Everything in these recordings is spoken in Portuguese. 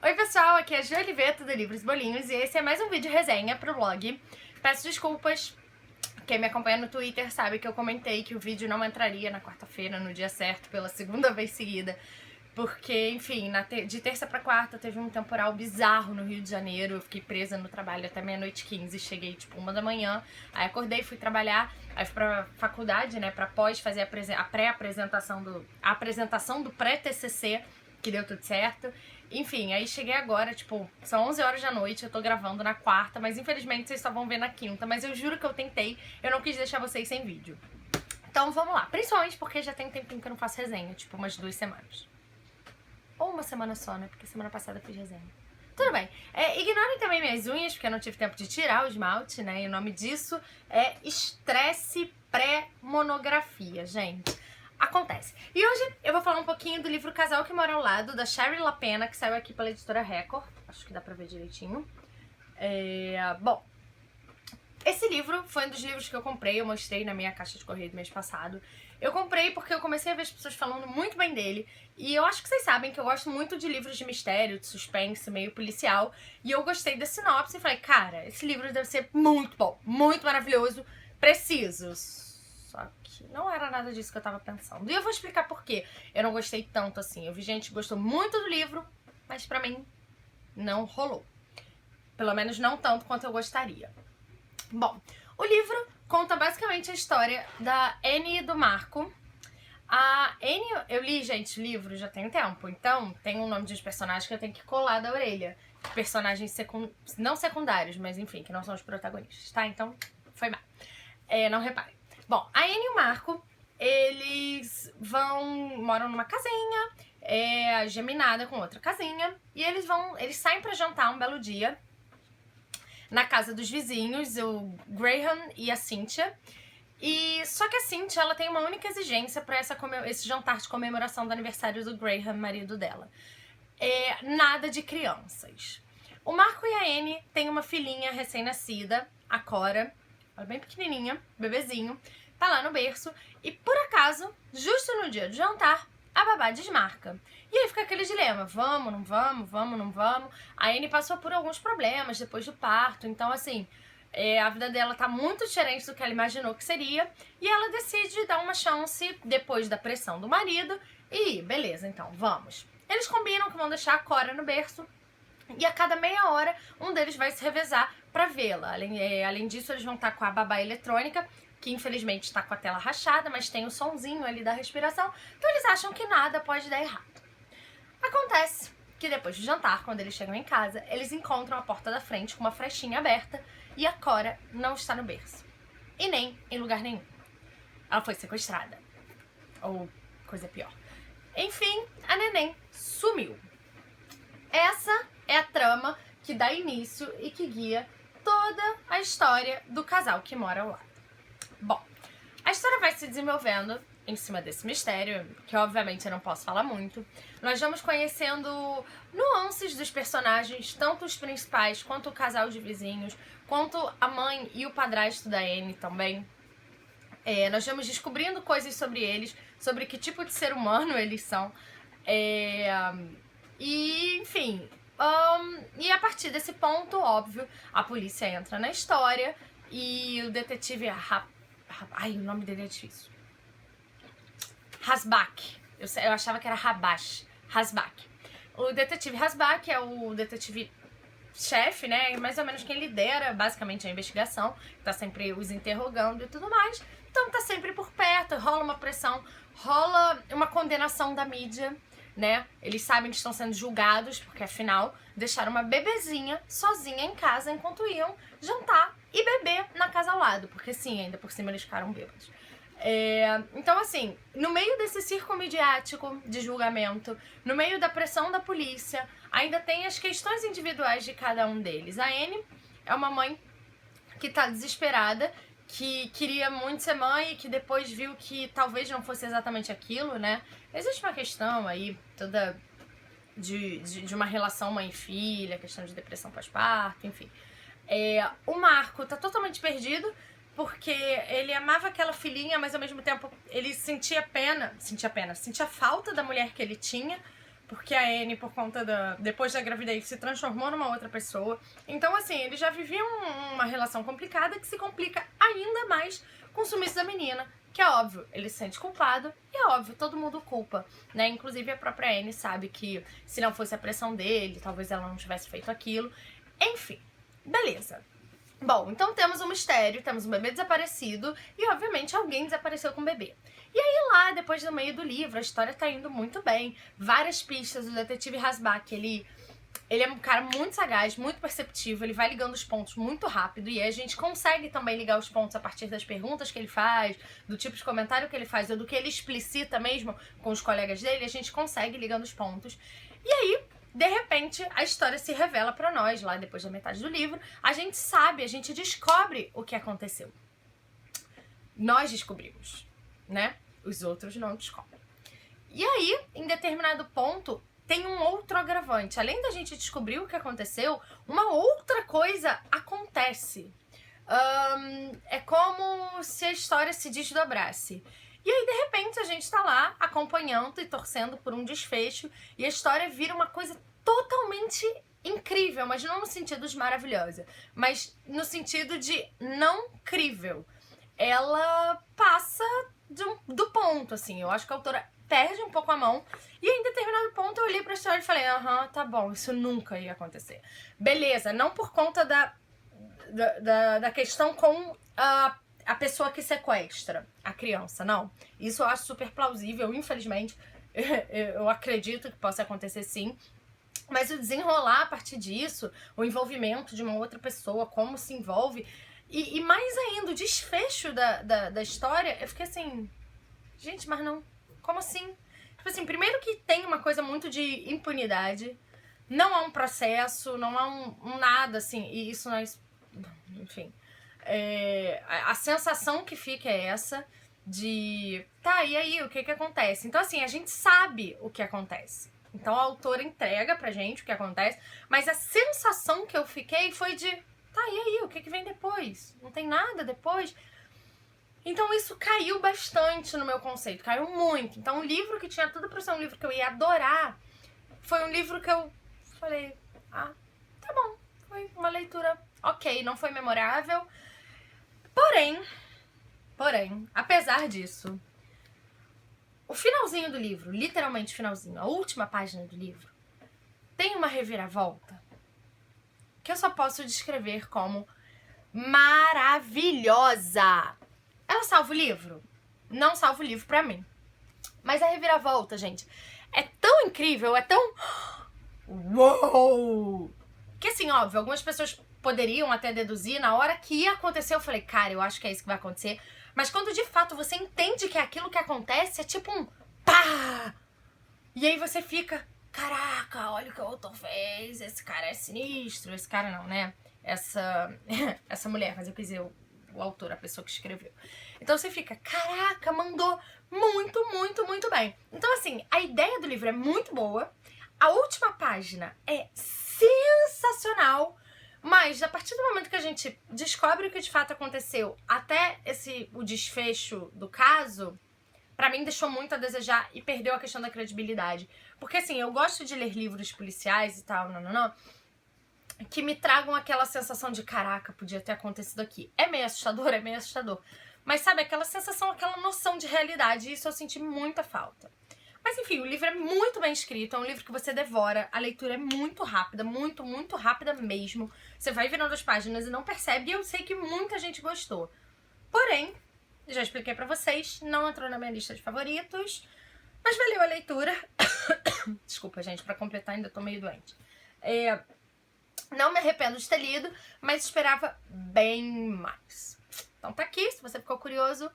Oi pessoal, aqui é a Ju Oliveto do Livros Bolinhos e esse é mais um vídeo resenha pro blog. Peço desculpas, quem me acompanha no Twitter sabe que eu comentei que o vídeo não entraria na quarta-feira, no dia certo, pela segunda vez seguida. Porque, enfim, de terça pra quarta teve um temporal bizarro no Rio de Janeiro. Eu fiquei presa no trabalho até 00h15, cheguei tipo 1 da manhã. Aí acordei, fui trabalhar, aí fui pra faculdade, né, pra pós fazer a pré-apresentação a apresentação do pré-TCC, que deu tudo certo. Enfim, aí cheguei agora, tipo, são 11 horas da noite, eu tô gravando na quarta, mas infelizmente vocês só vão ver na quinta. Mas eu juro que eu tentei, eu não quis deixar vocês sem vídeo. Então vamos lá, principalmente porque já tem um tempinho que eu não faço resenha, tipo umas 2 semanas. Ou uma semana só, né? Porque semana passada eu fiz resenha. Tudo bem. Ignorem também minhas unhas, porque eu não tive tempo de tirar o esmalte, né? E o nome disso é estresse pré-monografia, gente. Acontece. E hoje eu vou falar um pouquinho do livro Casal que Mora ao Lado, da Shari LaPena, que saiu aqui pela editora Record. Acho que dá pra ver direitinho. Bom, esse livro foi um dos livros que eu comprei, eu mostrei na minha caixa de correio do mês passado. Eu comprei porque eu comecei a ver as pessoas falando muito bem dele. E eu acho que vocês sabem que eu gosto muito de livros de mistério, de suspense, meio policial. E eu gostei da sinopse e falei, cara, esse livro deve ser muito bom, muito maravilhoso, preciso. Só que não era nada disso que eu tava pensando. E eu vou explicar por quê eu não gostei tanto assim. Eu vi gente que gostou muito do livro, mas pra mim não rolou. Pelo menos não tanto quanto eu gostaria. Bom, o livro conta basicamente a história da Annie e do Marco. A Annie, eu li, gente, o livro já tem um tempo, então tem um nome de uns personagens que eu tenho que colar da orelha. Personagens não secundários, mas enfim, que não são os protagonistas, tá? Então, foi mal. Não reparem. Bom, a Annie e o Marco, eles moram numa casinha, geminada com outra casinha, e eles saem pra jantar um belo dia na casa dos vizinhos, o Graham e a Cynthia. E só que a Cynthia, ela tem uma única exigência para esse jantar de comemoração do aniversário do Graham, marido dela. Nada de crianças. O Marco e a Annie têm uma filhinha recém-nascida, a Cora, ela é bem pequenininha, bebezinho, tá lá no berço, e por acaso, justo no dia do jantar, a babá desmarca. E aí fica aquele dilema, vamos, não vamos, vamos, não vamos. A Annie passou por alguns problemas depois do parto, então assim, a vida dela tá muito diferente do que ela imaginou que seria, e ela decide dar uma chance depois da pressão do marido, e beleza, então, vamos. Eles combinam que vão deixar a Cora no berço, e a cada meia hora um deles vai se revezar pra vê-la. Além disso, eles vão estar com a babá eletrônica, que infelizmente está com a tela rachada, mas tem o sonzinho ali da respiração, então eles acham que nada pode dar errado. Acontece que depois do jantar, quando eles chegam em casa, eles encontram a porta da frente com uma frechinha aberta e a Cora não está no berço. E nem em lugar nenhum. Ela foi sequestrada. Ou coisa pior. Enfim, a neném sumiu. Essa é a trama que dá início e que guia toda a história do casal que mora ao lado. Bom, a história vai se desenvolvendo em cima desse mistério, que obviamente eu não posso falar muito. Nós vamos conhecendo nuances dos personagens, tanto os principais, quanto o casal de vizinhos, quanto a mãe e o padrasto da Annie também. Nós vamos descobrindo coisas sobre eles, sobre que tipo de ser humano eles são. E, enfim, e a partir desse ponto, óbvio, a polícia entra na história e o detetive o nome dele é difícil. Hasbach. Eu achava que era Rabash. Hasbach. O detetive Hasbach é o detetive-chefe, né? Mais ou menos quem lidera, basicamente, a investigação. Tá sempre os interrogando e tudo mais. Então tá sempre por perto, rola uma pressão, rola uma condenação da mídia, né? Eles sabem que estão sendo julgados, porque afinal deixaram uma bebezinha sozinha em casa enquanto iam jantar e beber na casa ao lado. Porque sim, ainda por cima eles ficaram bêbados. Então assim, no meio desse circo midiático de julgamento, no meio da pressão da polícia, ainda tem as questões individuais de cada um deles. A Annie é uma mãe que tá desesperada, que queria muito ser mãe e que depois viu que talvez não fosse exatamente aquilo, né? Existe uma questão aí toda de uma relação mãe e filha, questão de depressão pós-parto, enfim. O Marco tá totalmente perdido, porque ele amava aquela filhinha, mas ao mesmo tempo ele sentia falta da mulher que ele tinha, porque a Anne, por conta depois da gravidez, se transformou numa outra pessoa. Então, assim, eles já viviam uma relação complicada que se complica ainda mais com o sumiço da menina. Que é óbvio, ele se sente culpado e é óbvio, todo mundo culpa, né? Inclusive a própria Anne sabe que se não fosse a pressão dele, talvez ela não tivesse feito aquilo. Enfim, beleza. Bom, então temos um mistério, temos um bebê desaparecido e, obviamente, alguém desapareceu com o bebê. E aí lá, depois do meio do livro, a história tá indo muito bem. Várias pistas, o detetive Hasbach, ele é um cara muito sagaz, muito perceptivo, ele vai ligando os pontos muito rápido e a gente consegue também ligar os pontos a partir das perguntas que ele faz, do tipo de comentário que ele faz ou do que ele explicita mesmo com os colegas dele, a gente consegue ligando os pontos. E aí, de repente, a história se revela pra nós, lá depois da metade do livro, a gente sabe, a gente descobre o que aconteceu. Nós descobrimos, né? Os outros não descobrem. E aí, em determinado ponto, tem um outro agravante. Além da gente descobrir o que aconteceu, uma outra coisa acontece. É como se a história se desdobrasse. E aí, de repente, a gente tá lá acompanhando e torcendo por um desfecho e a história vira uma coisa totalmente incrível, mas não no sentido de maravilhosa, mas no sentido de não crível. Ela passa do ponto, assim. Eu acho que a autora perde um pouco a mão. E em determinado ponto eu olhei pra história e falei, tá bom, isso nunca ia acontecer. Beleza, não por conta da questão com a pessoa que sequestra a criança, não. Isso eu acho super plausível, infelizmente. Eu acredito que possa acontecer sim. Mas o desenrolar a partir disso, o envolvimento de uma outra pessoa, como se envolve, e mais ainda, o desfecho da história, eu fiquei assim, gente, mas não, como assim? Tipo assim, primeiro que tem uma coisa muito de impunidade, não há um processo, não há um nada, assim, e isso nós, enfim, a sensação que fica é essa de, tá, e aí, o que acontece? Então, assim, a gente sabe o que acontece. Então a autora entrega pra gente o que acontece, mas a sensação que eu fiquei foi de, tá, e aí, o que vem depois? Não tem nada depois? Então isso caiu bastante no meu conceito, caiu muito. Então um livro que tinha tudo pra ser um livro que eu ia adorar, foi um livro que eu falei, tá bom, foi uma leitura ok, não foi memorável. Porém, apesar disso, o finalzinho do livro, literalmente finalzinho, a última página do livro, tem uma reviravolta que eu só posso descrever como maravilhosa. Ela salva o livro? Não salva o livro pra mim. Mas a reviravolta, gente, é tão incrível, é tão... Uou! Que assim, óbvio, algumas pessoas poderiam até deduzir. Na hora que ia acontecer, eu falei, cara, eu acho que é isso que vai acontecer. Mas quando de fato você entende que aquilo que acontece é tipo um pá! E aí você fica, caraca, olha o que o autor fez, esse cara é sinistro, esse cara não, né? Essa mulher, mas eu quis dizer o autor, a pessoa que escreveu. Então você fica, caraca, mandou muito bem. Então assim, a ideia do livro é muito boa, a última página é sensacional, mas a partir do momento que a gente descobre o que de fato aconteceu até o desfecho do caso, pra mim deixou muito a desejar e perdeu a questão da credibilidade. Porque assim, eu gosto de ler livros policiais e tal, que me tragam aquela sensação de caraca, podia ter acontecido aqui. É meio assustador. Mas sabe, aquela sensação, aquela noção de realidade, isso eu senti muita falta. Mas enfim, o livro é muito bem escrito, é um livro que você devora, a leitura é muito rápida, muito rápida mesmo. Você vai virando as páginas e não percebe, e eu sei que muita gente gostou. Porém, já expliquei pra vocês, não entrou na minha lista de favoritos, mas valeu a leitura. Desculpa, gente, pra completar ainda tô meio doente. Não me arrependo de ter lido, mas esperava bem mais. Então tá aqui, se você ficou curioso,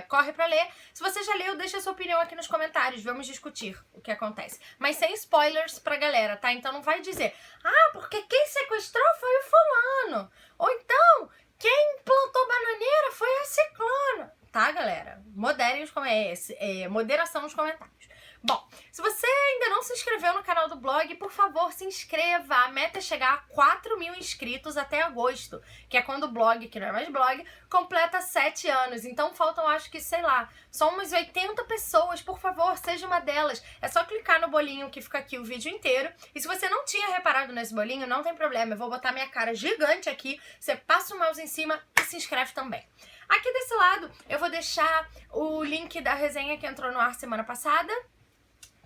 corre pra ler. Se você já leu, deixa a sua opinião aqui nos comentários, vamos discutir o que acontece. Mas sem spoilers pra galera, tá? Então não vai dizer, porque quem sequestrou foi o fulano. Ou então, quem plantou bananeira foi a ciclona. Tá, galera? Moderação nos comentários. Bom, se você ainda não se inscreveu no canal do blog, por favor, se inscreva. A meta é chegar a 4.000 inscritos até agosto, que é quando o blog, que não é mais blog, completa 7 anos. Então faltam, acho que, sei lá, só umas 80 pessoas. Por favor, seja uma delas. É só clicar no bolinho que fica aqui o vídeo inteiro. E se você não tinha reparado nesse bolinho, não tem problema. Eu vou botar minha cara gigante aqui. Você passa o mouse em cima e se inscreve também. Aqui desse lado, eu vou deixar o link da resenha que entrou no ar semana passada,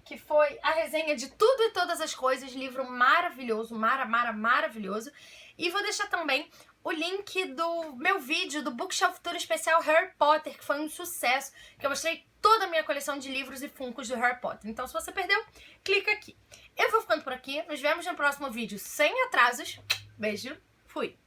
que foi a resenha de Tudo e Todas as Coisas, livro maravilhoso, maravilhoso. E vou deixar também o link do meu vídeo do Bookshelf Tour especial Harry Potter, que foi um sucesso, que eu mostrei toda a minha coleção de livros e funcos do Harry Potter. Então, se você perdeu, clica aqui. Eu vou ficando por aqui, nos vemos no próximo vídeo sem atrasos. Beijo, fui!